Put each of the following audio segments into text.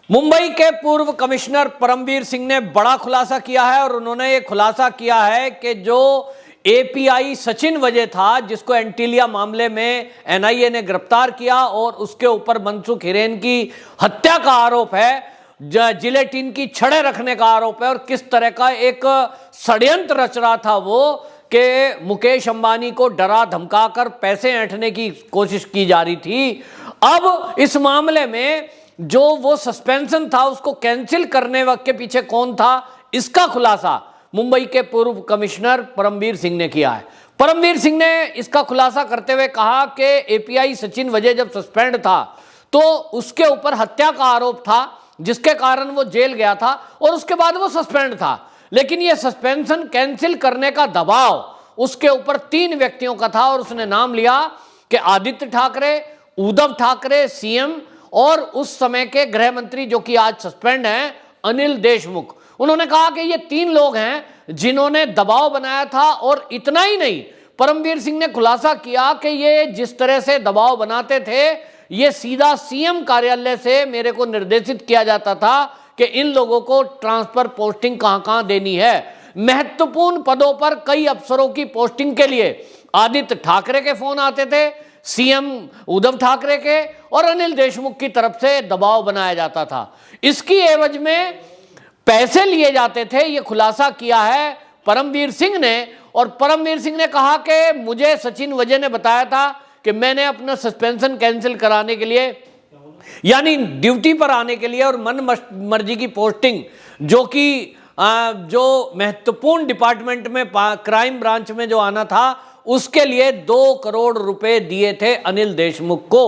मुंबई के पूर्व कमिश्नर परमवीर सिंह ने बड़ा खुलासा किया है और उन्होंने ये खुलासा किया है कि जो एपीआई सचिन वजह था, जिसको एंटीलिया मामले में एनआईए ने गिरफ्तार किया और उसके ऊपर मनसुख हिरेन की हत्या का आरोप है, जिलेटिन की छड़े रखने का आरोप है और किस तरह का एक षड्यंत्र रच रहा था वो कि मुकेश अंबानी को डरा धमकाकर पैसे ऐंठने की कोशिश की जा रही थी। अब इस मामले में जो वो सस्पेंशन था उसको कैंसिल करने वक्त के पीछे कौन था, इसका खुलासा मुंबई के पूर्व कमिश्नर परमवीर सिंह ने किया है। परमवीर सिंह ने इसका खुलासा करते हुए कहा कि एपीआई सचिन वजह जब सस्पेंड था तो उसके ऊपर हत्या का आरोप था, जिसके कारण वो जेल गया था और उसके बाद वो सस्पेंड था। लेकिन ये सस्पेंशन कैंसिल करने का दबाव उसके ऊपर 3 व्यक्तियों का था और उसने नाम लिया कि आदित्य ठाकरे, उद्धव ठाकरे सीएम और उस समय के गृह मंत्री जो कि आज सस्पेंड हैं अनिल देशमुख। उन्होंने कहा कि ये 3 लोग हैं जिन्होंने दबाव बनाया था। और इतना ही नहीं, परमवीर सिंह ने खुलासा किया कि ये जिस तरह से दबाव बनाते थे ये सीधा सीएम कार्यालय से मेरे को निर्देशित किया जाता था कि इन लोगों को ट्रांसफर पोस्टिंग कहां कहां देनी है। महत्वपूर्ण पदों पर कई अफसरों की पोस्टिंग के लिए आदित्य ठाकरे के फोन आते थे, सीएम उद्धव ठाकरे के और अनिल देशमुख की तरफ से दबाव बनाया जाता था। इसकी एवज में पैसे लिए जाते थे, यह खुलासा किया है परमवीर सिंह ने। और परमवीर सिंह ने कहा कि मुझे सचिन वजह ने बताया था कि मैंने अपना सस्पेंशन कैंसिल कराने के लिए, यानी ड्यूटी पर आने के लिए और मन मर्जी की पोस्टिंग जो महत्वपूर्ण डिपार्टमेंट में क्राइम ब्रांच में जो आना था उसके लिए 2 करोड़ रुपए दिए थे अनिल देशमुख को।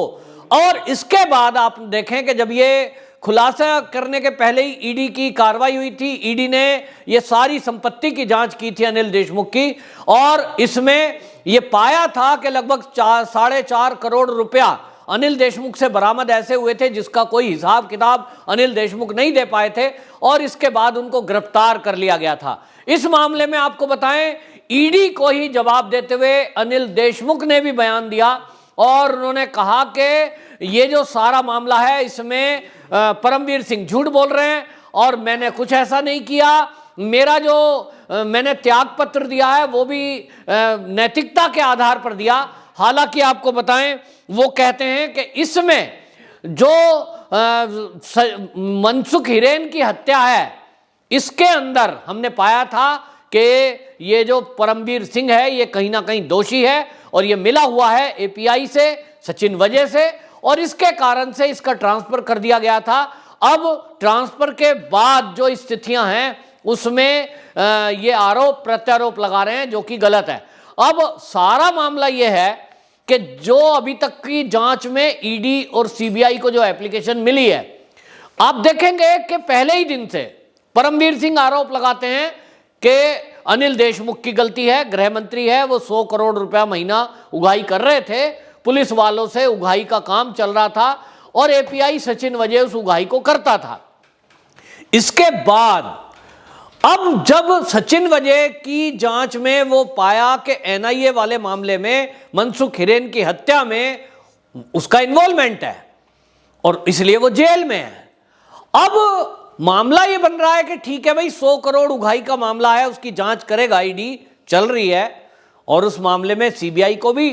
और इसके बाद आप देखें कि जब ये खुलासा करने के पहले ही ईडी की कार्रवाई हुई थी, ईडी ने ये सारी संपत्ति की जांच की थी अनिल देशमुख की और इसमें ये पाया था कि लगभग 4.5 करोड़ रुपया अनिल देशमुख से बरामद ऐसे हुए थे जिसका कोई हिसाब किताब अनिल देशमुख नहीं दे पाए थे और इसके बाद उनको गिरफ्तार कर लिया गया था। इस मामले में आपको बताएं, ईडी को ही जवाब देते हुए अनिल देशमुख ने भी बयान दिया और उन्होंने कहा कि ये जो सारा मामला है इसमें परमवीर सिंह झूठ बोल रहे हैं और मैंने कुछ ऐसा नहीं किया। मेरा जो मैंने त्याग पत्र दिया है वो भी नैतिकता के आधार पर दिया। हालांकि आपको बताएं, वो कहते हैं कि इसमें जो मनसुख हिरेन की हत्या है इसके अंदर हमने पाया था कि ये जो परमवीर सिंह है ये कहीं ना कहीं दोषी है और ये मिला हुआ है एपीआई से, सचिन वजह से, और इसके कारण से इसका ट्रांसफर कर दिया गया था। अब ट्रांसफर के बाद जो स्थितियां हैं उसमें ये आरोप प्रत्यारोप लगा रहे हैं जो कि गलत है। अब सारा मामला ये है कि जो अभी तक की जांच में ईडी और सीबीआई को जो एप्लीकेशन मिली है, आप देखेंगे कि पहले ही दिन से परमवीर सिंह आरोप लगाते हैं कि अनिल देशमुख की गलती है, गृह मंत्री है, वो 100 करोड़ रुपया महीना उगाही कर रहे थे, पुलिस वालों से उगाही का काम चल रहा था और एपीआई सचिन वजह उस उगाही को करता था। इसके बाद अब जब सचिन वजह की जांच में वो पाया कि एनआईए वाले मामले में मनसुख हिरेन की हत्या में उसका इन्वॉल्वमेंट है और इसलिए वो जेल में है। अब मामला ये बन रहा है कि ठीक है भाई, 100 करोड़ उगाही का मामला है, उसकी जांच करेगा, ईडी चल रही है और उस मामले में सीबीआई को भी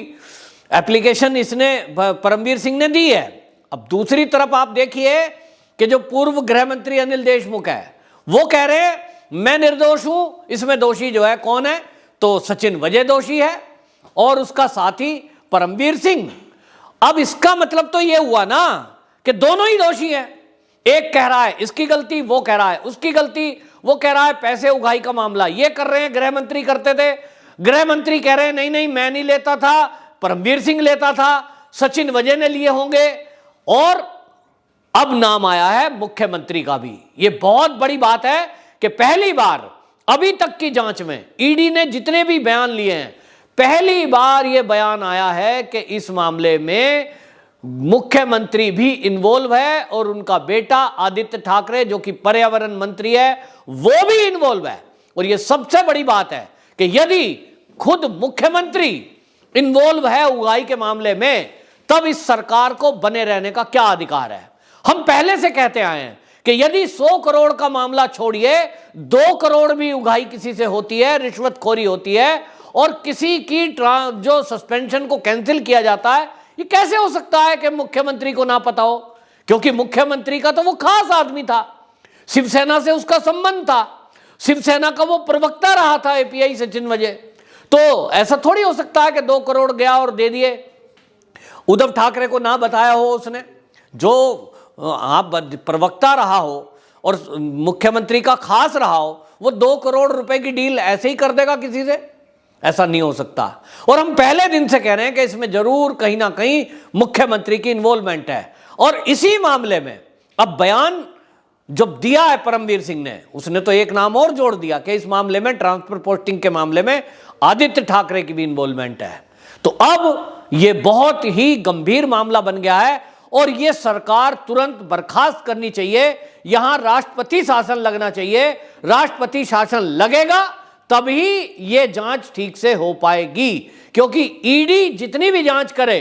एप्लीकेशन इसने परमवीर सिंह ने दी है। अब दूसरी तरफ आप देखिए कि जो पूर्व गृह मंत्री अनिल देशमुख है वो कह रहे हैं मैं निर्दोष हूं, इसमें दोषी जो है कौन है, तो सचिन वजह दोषी है और उसका साथी परमवीर सिंह। अब इसका मतलब तो यह हुआ ना कि दोनों ही दोषी हैं। एक कह रहा है इसकी गलती, वो कह रहा है उसकी गलती, वो कह रहा है पैसे उगाही का मामला ये कर रहे हैं, गृह मंत्री करते थे, गृह मंत्री कह रहे हैं नहीं नहीं मैं नहीं लेता था, परमवीर सिंह लेता था, सचिन वजह ने लिए होंगे। और अब नाम आया है मुख्यमंत्री का भी। ये बहुत बड़ी बात है कि पहली बार अभी तक की जांच में ईडी ने जितने भी बयान लिए हैं, पहली बार यह बयान आया है कि इस मामले में मुख्यमंत्री भी इन्वॉल्व है और उनका बेटा आदित्य ठाकरे जो कि पर्यावरण मंत्री है वो भी इन्वॉल्व है। और यह सबसे बड़ी बात है कि यदि खुद मुख्यमंत्री इन्वॉल्व है उगाही के मामले में, तब इस सरकार को बने रहने का क्या अधिकार है। हम पहले से कहते आए हैं कि यदि 100 करोड़ का मामला छोड़िए, 2 करोड़ भी उगाही किसी से होती है, रिश्वतखोरी होती है, और किसी की जो सस्पेंशन को कैंसिल किया जाता है, ये कैसे हो सकता है कि मुख्यमंत्री को ना पता हो? क्योंकि मुख्यमंत्री का तो वो खास आदमी था, शिवसेना से उसका संबंध था, शिवसेना का वो प्रवक्ता रहा था एपीआई सचिन वजह। तो ऐसा थोड़ी हो सकता है कि 2 करोड़ गया और दे दिए। उद्धव ठाकरे को ना बताया हो उसने, जो आप प्रवक्ता रहा हो और मुख्यमंत्री का खास रहा हो, वो 2 करोड़ रुपए की डील ऐसे ही कर देगा किसी से? ऐसा नहीं हो सकता। और हम पहले दिन से कह रहे हैं कि इसमें जरूर कहीं ना कहीं मुख्यमंत्री की इन्वॉल्वमेंट है। और इसी मामले में अब बयान जो दिया है परमवीर सिंह ने, उसने तो एक नाम और जोड़ दिया कि इस मामले में, ट्रांसफर पोस्टिंग के मामले में आदित्य ठाकरे की भी इन्वॉल्वमेंट है। तो अब यह बहुत ही गंभीर मामला बन गया है और यह सरकार तुरंत बर्खास्त करनी चाहिए। यहां राष्ट्रपति शासन लगना चाहिए। राष्ट्रपति शासन लगेगा तभी यह जांच ठीक से हो पाएगी, क्योंकि ईडी जितनी भी जांच करे,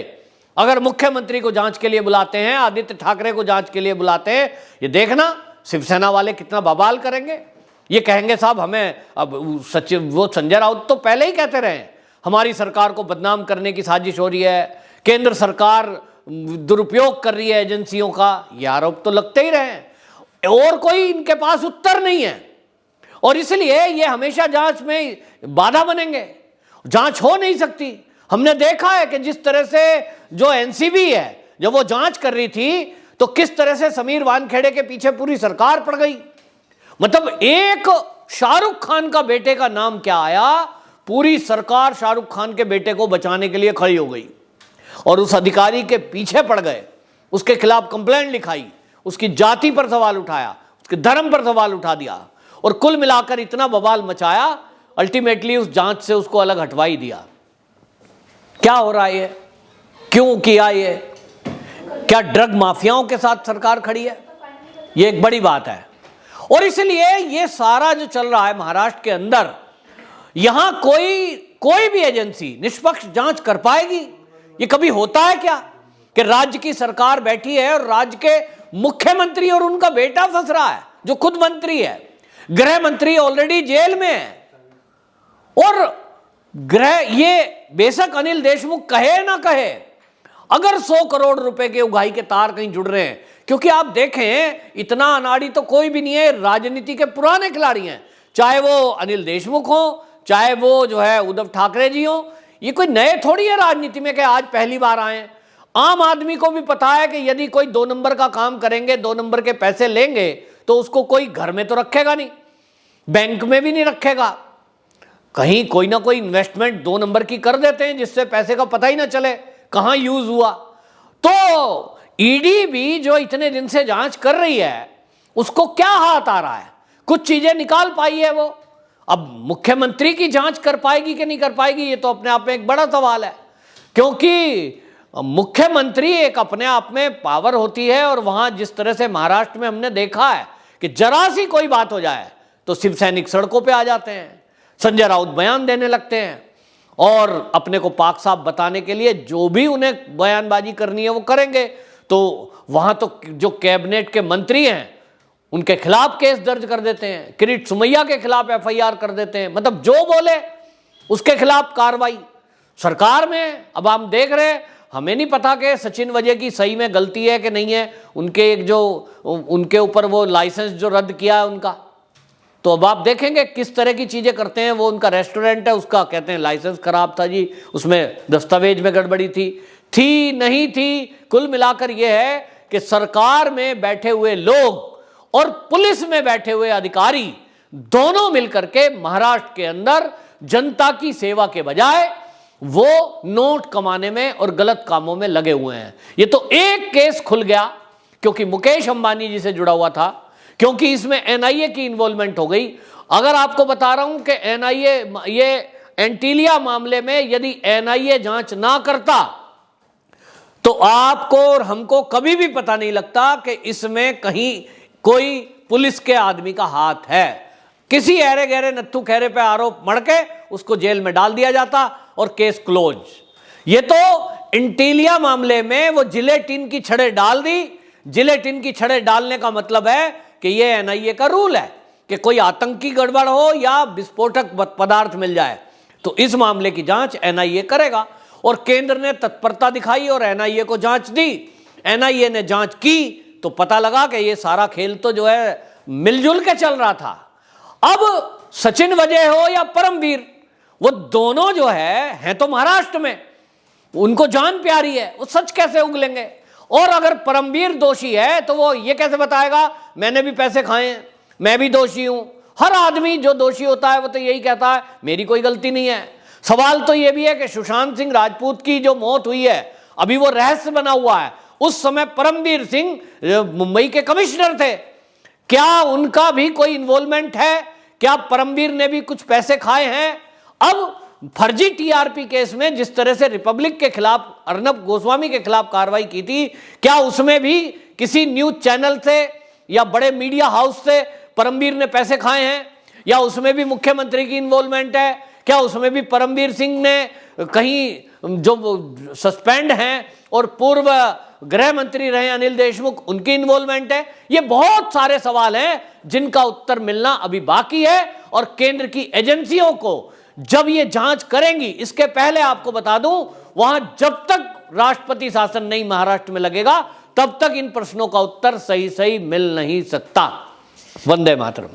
अगर मुख्यमंत्री को जांच के लिए बुलाते हैं, आदित्य ठाकरे को जांच के लिए बुलाते हैं, ये देखना शिवसेना वाले कितना बवाल करेंगे। ये कहेंगे साहब हमें, अब सचिव वो संजय राउत तो पहले ही कहते रहे हमारी सरकार को बदनाम करने की साजिश हो रही है, केंद्र सरकार दुरुपयोग कर रही है एजेंसियों का, ये आरोप तो लगते ही रहे और कोई इनके पास उत्तर नहीं है। और इसलिए ये हमेशा जांच में बाधा बनेंगे, जांच हो नहीं सकती। हमने देखा है कि जिस तरह से जो एनसीबी है, जब वो जांच कर रही थी तो किस तरह से समीर वानखेड़े के पीछे पूरी सरकार पड़ गई। मतलब एक शाहरुख खान का बेटे का नाम क्या आया, पूरी सरकार शाहरुख खान के बेटे को बचाने के लिए खड़ी हो गई और उस अधिकारी के पीछे पड़ गए, उसके खिलाफ कंप्लेंट लिखाई, उसकी जाति पर सवाल उठाया, उसके धर्म पर सवाल उठा दिया और कुल मिलाकर इतना बवाल मचाया, अल्टीमेटली उस जांच से उसको अलग हटवा ही दिया। क्या हो रहा है ये? क्यों किया ये? क्या ड्रग माफियाओं के साथ सरकार खड़ी है? ये एक बड़ी बात है। और इसलिए ये सारा जो चल रहा है महाराष्ट्र के अंदर, यहां कोई भी एजेंसी निष्पक्ष जांच कर पाएगी? ये कभी होता है क्या कि राज्य की सरकार बैठी है और राज्य के मुख्यमंत्री और उनका बेटा फंस रहा है, जो खुद मंत्री है, गृह मंत्री ऑलरेडी जेल में है। और ये बेशक अनिल देशमुख कहे ना कहे, अगर 100 करोड़ रुपए के उगाही के तार कहीं जुड़ रहे हैं, क्योंकि आप देखें इतना अनाड़ी तो कोई भी नहीं है, राजनीति के पुराने खिलाड़ी हैं, चाहे वो अनिल देशमुख हो, चाहे वो जो है उद्धव ठाकरे जी हो। ये कोई नए थोड़ी है राजनीति में कि आज पहली बार आए। आम आदमी को भी पता है कि यदि कोई 2 नंबर का काम करेंगे, 2 नंबर के पैसे लेंगे, तो उसको कोई घर में तो रखेगा नहीं, बैंक में भी नहीं रखेगा, कहीं कोई ना कोई इन्वेस्टमेंट 2 नंबर की कर देते हैं जिससे पैसे का पता ही ना चले कहां यूज हुआ। तो ईडी भी जो इतने दिन से जांच कर रही है, उसको क्या हाथ आ रहा है? कुछ चीजें निकाल पाई है वो। अब मुख्यमंत्री की जांच कर पाएगी कि नहीं कर पाएगी, ये तो अपने आप में एक बड़ा सवाल है, क्योंकि मुख्यमंत्री एक अपने आप में पावर होती है। और वहां जिस तरह से महाराष्ट्र में हमने देखा है कि जरा सी कोई बात हो जाए तो शिव सैनिक सड़कों पे आ जाते हैं, संजय राउत बयान देने लगते हैं और अपने को पाक साफ बताने के लिए जो भी उन्हें बयानबाजी करनी है वो करेंगे। तो वहां तो जो कैबिनेट के मंत्री हैं उनके खिलाफ केस दर्ज कर देते हैं, किरीट सुमैया के खिलाफ एफआईआर कर देते हैं, मतलब जो बोले उसके खिलाफ कार्रवाई सरकार में। अब हम देख रहे हैं, हमें नहीं पता कि सचिन वजह की सही में गलती है कि नहीं है, उनके एक जो उनके ऊपर वो लाइसेंस जो रद्द किया है उनका, तो अब आप देखेंगे किस तरह की चीजें करते हैं। वो उनका रेस्टोरेंट है, उसका कहते हैं लाइसेंस खराब था जी, उसमें दस्तावेज में गड़बड़ी थी नहीं थी। कुल मिलाकर यह है कि सरकार में बैठे हुए लोग और पुलिस में बैठे हुए अधिकारी दोनों मिलकर के महाराष्ट्र के अंदर जनता की सेवा के बजाय वो नोट कमाने में और गलत कामों में लगे हुए हैं। ये तो एक केस खुल गया क्योंकि मुकेश अंबानी जी से जुड़ा हुआ था, क्योंकि इसमें एनआईए की इन्वॉल्वमेंट हो गई। अगर आपको बता रहा हूं कि एनआईए, ये एंटीलिया मामले में यदि एनआईए जांच ना करता तो आपको और हमको कभी भी पता नहीं लगता कि इसमें कहीं कोई पुलिस के आदमी का हाथ है। किसी ऐरे गहरे नत्थु खैरे पे आरोप मढ़ के उसको जेल में डाल दिया जाता और केस क्लोज। ये तो एंटीलिया मामले में वो जिलेटिन की छड़ें डाल दी। जिलेटिन की छड़ें डालने का मतलब है कि ये एनआईए का रूल है कि कोई आतंकी गड़बड़ हो या विस्फोटक पदार्थ मिल जाए तो इस मामले की जांच एनआईए करेगा। और केंद्र ने तत्परता दिखाई और एनआईए को जांच दी। एनआईए ने जांच की तो पता लगा कि ये सारा खेल तो जो है मिलजुल के चल रहा था। अब सचिन वजह हो या परमवीर, वो दोनों जो हैं तो महाराष्ट्र में, उनको जान प्यारी है, वो सच कैसे उगलेंगे? और अगर परमवीर दोषी है तो वो ये कैसे बताएगा मैंने भी पैसे खाए हैं, मैं भी दोषी हूं? हर आदमी जो दोषी होता है वो तो यही कहता है मेरी कोई गलती नहीं है। सवाल तो ये भी है कि सुशांत सिंह राजपूत की जो मौत हुई है अभी वो रहस्य बना हुआ है। उस समय परमवीर सिंह मुंबई के कमिश्नर थे, क्या उनका भी कोई इन्वॉल्वमेंट है? क्या परमवीर ने भी कुछ पैसे खाए हैं? अब फर्जी टीआरपी केस में जिस तरह से रिपब्लिक के खिलाफ अर्नब गोस्वामी के खिलाफ कार्रवाई की थी, क्या उसमें भी किसी न्यूज चैनल से या बड़े मीडिया हाउस से परमवीर ने पैसे खाए हैं? या उसमें भी मुख्यमंत्री की इन्वॉल्वमेंट है? क्या उसमें भी परमवीर सिंह ने कहीं जो सस्पेंड हैं और पूर्व गृह मंत्री रहे अनिल देशमुख उनकी इन्वॉल्वमेंट है? ये बहुत सारे सवाल हैं जिनका उत्तर मिलना अभी बाकी है। और केंद्र की एजेंसियों को जब ये जांच करेंगी, इसके पहले आपको बता दूं वहां जब तक राष्ट्रपति शासन नहीं महाराष्ट्र में लगेगा तब तक इन प्रश्नों का उत्तर सही सही मिल नहीं सकता। वंदे मातरम।